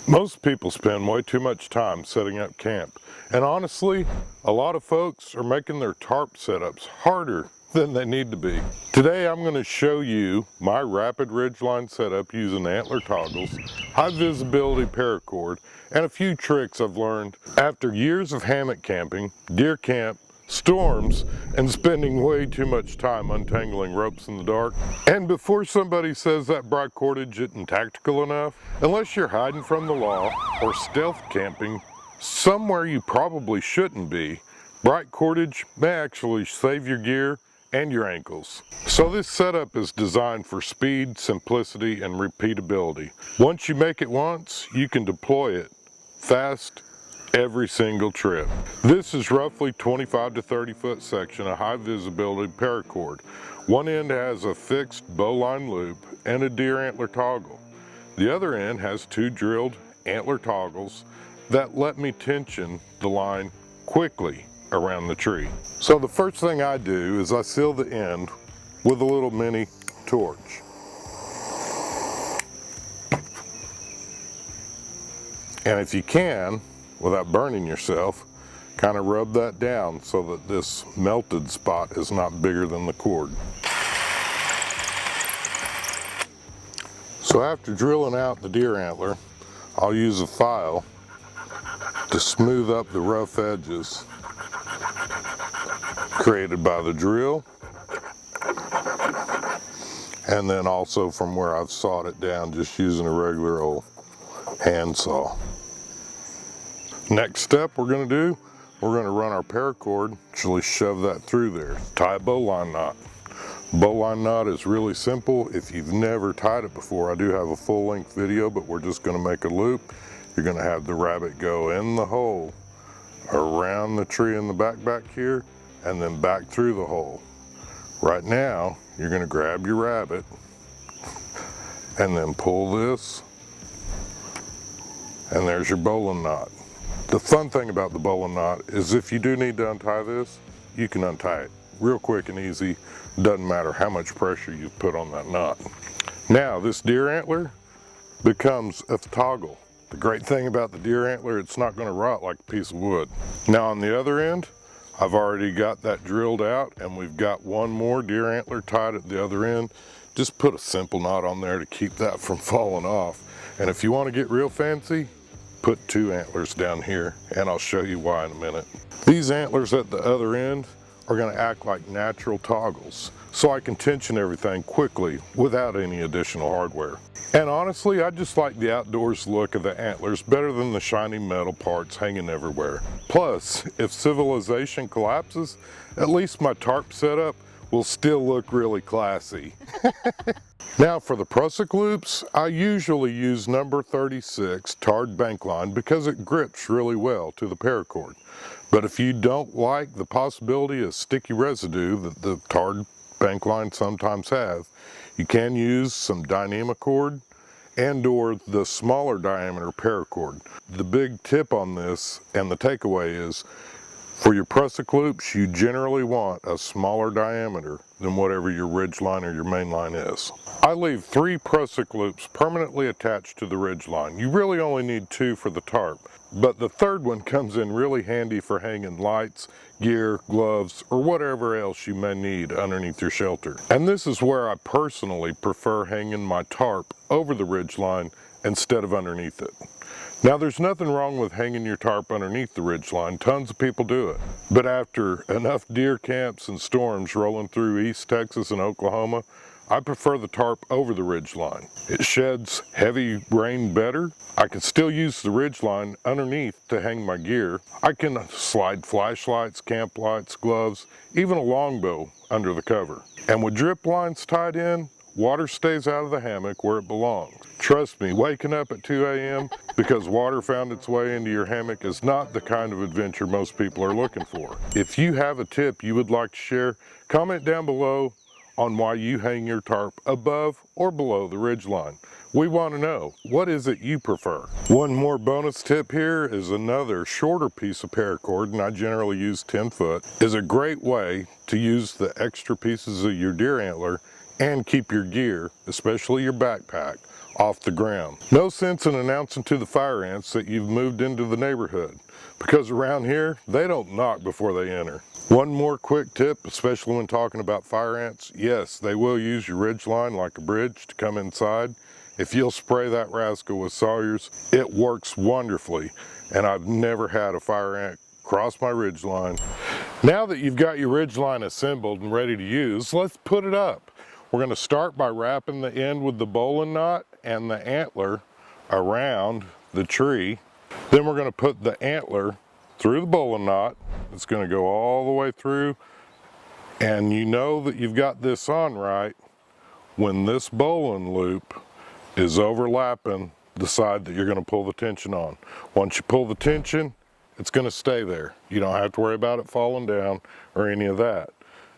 Most people spend way too much time setting up camp, and honestly, a lot of folks are making their tarp setups harder than they need to be. Today I'm going to show you my rapid ridgeline setup using Antler toggles, high visibility paracord, and a few tricks I've learned after years of hammock camping, deer camp, storms, and spending way too much time untangling ropes in the dark. And before somebody says that bright cordage isn't tactical enough, unless you're hiding from the law or stealth camping somewhere you probably shouldn't be, bright cordage may actually save your gear and your ankles. So this setup is designed for speed, simplicity, and repeatability. Once you make it once, you can deploy it fast every single trip. This is roughly 25 to 30 foot section of high visibility paracord. One end has a fixed bowline loop and a deer antler toggle. The other end has two drilled antler toggles that let me tension the line quickly around the tree. So the first thing I do is I seal the end with a little mini torch. And if you can, without burning yourself, kind of rub that down so that this melted spot is not bigger than the cord. So after drilling out the deer antler, I'll use a file to smooth up the rough edges created by the drill, and then also from where I've sawed it down just using a regular old hand saw. Next step we're going to do, we're going to run our paracord, actually shove that through there, tie a bowline knot. Bowline knot is really simple. If you've never tied it before, I do have a full-length video, but we're just going to make a loop. You're going to have the rabbit go in the hole, around the tree in the back here, and then back through the hole. Right now, you're going to grab your rabbit and then pull this, and there's your bowline knot. The fun thing about the bowline knot is if you do need to untie this, you can untie it real quick and easy. Doesn't matter how much pressure you put on that knot. Now this deer antler becomes a toggle. The great thing about the deer antler, it's not going to rot like a piece of wood. Now on the other end, I've already got that drilled out, and we've got one more deer antler tied at the other end. Just put a simple knot on there to keep that from falling off. And if you want to get real fancy, put two antlers down here, and I'll show you why in a minute. These antlers at the other end are going to act like natural toggles, so I can tension everything quickly without any additional hardware. And honestly, I just like the outdoors look of the antlers better than the shiny metal parts hanging everywhere. Plus, if civilization collapses, at least my tarp setup will still look really classy. Now for the Prusik loops, I usually use number 36 tarred bank line because it grips really well to the paracord. But if you don't like the possibility of sticky residue that the tarred bank line sometimes have, you can use some Dynamocord and or the smaller diameter paracord. The big tip on this and the takeaway is, for your Prusik loops, you generally want a smaller diameter than whatever your ridgeline or your main line is. I leave 3 Prusik loops permanently attached to the ridgeline. You really only need 2 for the tarp, but the third one comes in really handy for hanging lights, gear, gloves, or whatever else you may need underneath your shelter. And this is where I personally prefer hanging my tarp over the ridgeline instead of underneath it. Now there's nothing wrong with hanging your tarp underneath the ridgeline. Tons of people do it. But after enough deer camps and storms rolling through East Texas and Oklahoma, I prefer the tarp over the ridgeline. It sheds heavy rain better. I can still use the ridgeline underneath to hang my gear. I can slide flashlights, camp lights, gloves, even a longbow under the cover. And with drip lines tied in, water stays out of the hammock where it belongs. Trust me, waking up at 2 a.m. because water found its way into your hammock is not the kind of adventure most people are looking for. If you have a tip you would like to share, comment down below on why you hang your tarp above or below the ridgeline. We want to know, what is it you prefer? One more bonus tip here is another shorter piece of paracord, and I generally use 10 foot, is a great way to use the extra pieces of your deer antler and keep your gear, especially your backpack, off the ground. No sense in announcing to the fire ants that you've moved into the neighborhood, because around here, they don't knock before they enter. One more quick tip, especially when talking about fire ants, yes, they will use your ridgeline like a bridge to come inside. If you'll spray that rascal with Sawyer's, it works wonderfully, and I've never had a fire ant cross my ridgeline. Now that you've got your ridgeline assembled and ready to use, let's put it up. We're going to start by wrapping the end with the bowline knot and the antler around the tree. Then we're going to put the antler through the bowline knot. It's going to go all the way through, and you know that you've got this on right when this bowline loop is overlapping the side that you're going to pull the tension on. Once you pull the tension, it's going to stay there. You don't have to worry about it falling down or any of that.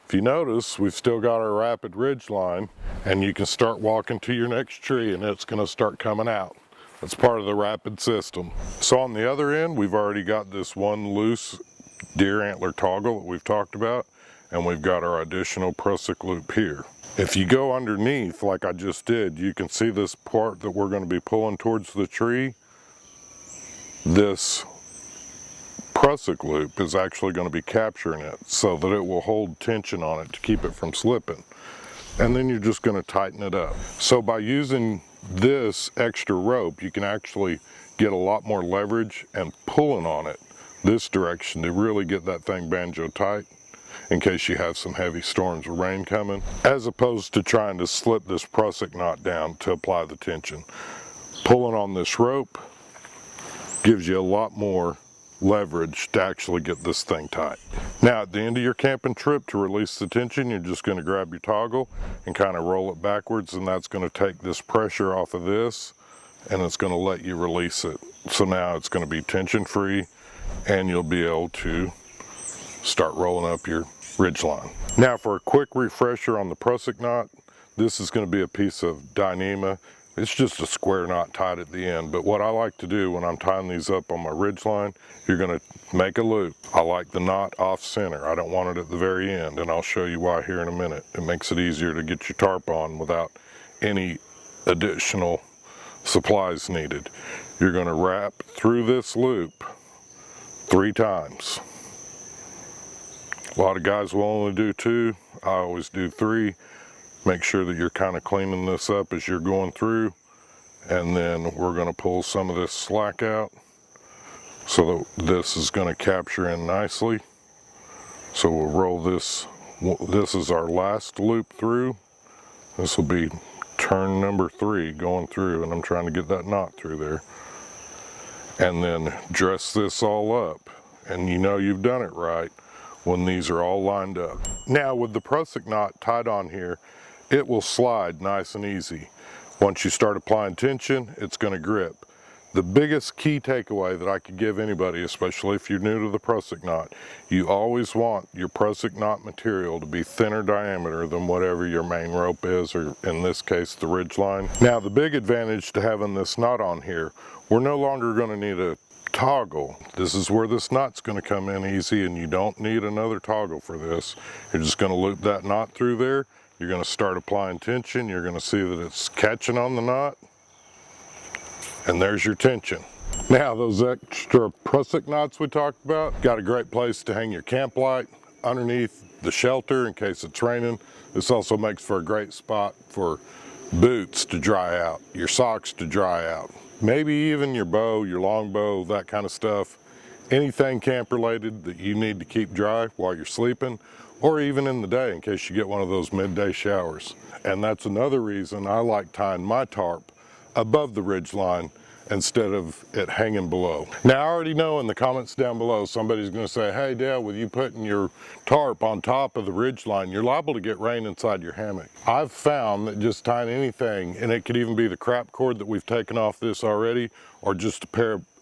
If you notice, we've still got our rapid ridge line, and you can start walking to your next tree and it's going to start coming out. That's part of the rapid system. So on the other end, we've already got this one loose deer antler toggle that we've talked about, and we've got our additional Prusik loop here. If you go underneath like I just did, you can see this part that we're going to be pulling towards the tree. This Prusik loop is actually going to be capturing it so that it will hold tension on it to keep it from slipping. And then you're just going to tighten it up. So by using this extra rope, you can actually get a lot more leverage and pulling on it this direction to really get that thing banjo tight in case you have some heavy storms or rain coming, as opposed to trying to slip this Prusik knot down to apply the tension. Pulling on this rope gives you a lot more leverage to actually get this thing tight. Now at the end of your camping trip, to release the tension, you're just going to grab your toggle and kind of roll it backwards, and that's going to take this pressure off of this, and it's going to let you release it. So now it's going to be tension free, and you'll be able to start rolling up your ridge line. Now for a quick refresher on the Prusik knot, this is going to be a piece of Dyneema. It's just a square knot tied at the end, but what I like to do when I'm tying these up on my ridge line, you're going to make a loop. I like the knot off center. I don't want it at the very end, and I'll show you why here in a minute. It makes it easier to get your tarp on without any additional supplies needed. You're going to wrap through this loop 3 times. A lot of guys will only do 2. I always do 3. Make sure that you're kind of cleaning this up as you're going through, and then we're going to pull some of this slack out so that this is going to capture in nicely. So we'll roll this. This is our last loop through. This will be turn number 3 going through, and I'm trying to get that knot through there. And then dress this all up, and you know you've done it right when these are all lined up. Now with the Prusik knot tied on here, it will slide nice and easy. Once you start applying tension, it's going to grip. The biggest key takeaway that I could give anybody, especially if you're new to the Prusik knot, you always want your Prusik knot material to be thinner diameter than whatever your main rope is, or in this case the ridge line. Now the big advantage to having this knot on here, we're no longer going to need a toggle. This is where this knot's going to come in easy, and you don't need another toggle for this. You're just going to loop that knot through there. You're going to start applying tension. You're going to see that it's catching on the knot, and there's your tension. Now those extra Prusik knots we talked about, got a great place to hang your camp light underneath the shelter in case it's raining. This also makes for a great spot for boots to dry out, your socks to dry out, maybe even your bow, your longbow, that kind of stuff. Anything camp related that you need to keep dry while you're sleeping, or even in the day in case you get one of those midday showers. And that's another reason I like tying my tarp above the ridge line instead of it hanging below. Now I already know in the comments down below somebody's going to say, hey Dale, with you putting your tarp on top of the ridge line, you're liable to get rain inside your hammock. I've found that just tying anything, and it could even be the crap cord that we've taken off this already, or just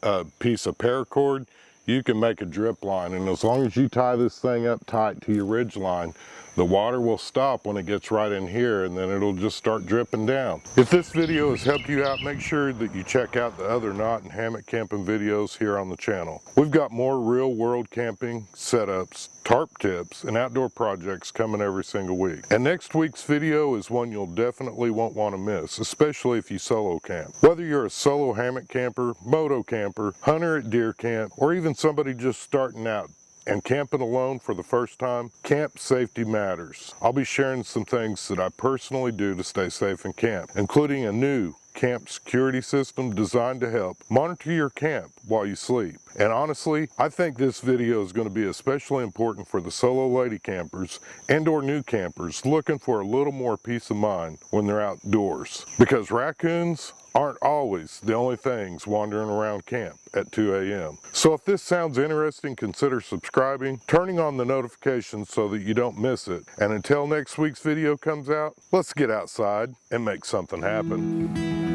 a piece of paracord, you can make a drip line. And as long as you tie this thing up tight to your ridge line, The water will stop when it gets right in here, and then it'll just start dripping down. If this video has helped you out, make sure that you check out the other knot and hammock camping videos here on the channel. We've got more real world camping setups, tarp tips, and outdoor projects coming every single week. And next week's video is one you'll definitely won't want to miss, especially if you solo camp. Whether you're a solo hammock camper, moto camper, hunter at deer camp, or even somebody just starting out and camping alone for the first time, camp safety matters. I'll be sharing some things that I personally do to stay safe in camp, including a new camp security system designed to help monitor your camp while you sleep. And honestly, I think this video is going to be especially important for the solo lady campers and or new campers looking for a little more peace of mind when they're outdoors. Because raccoons aren't always the only things wandering around camp at 2 a.m. So if this sounds interesting, consider subscribing, turning on the notifications so that you don't miss it. And until next week's video comes out, let's get outside and make something happen.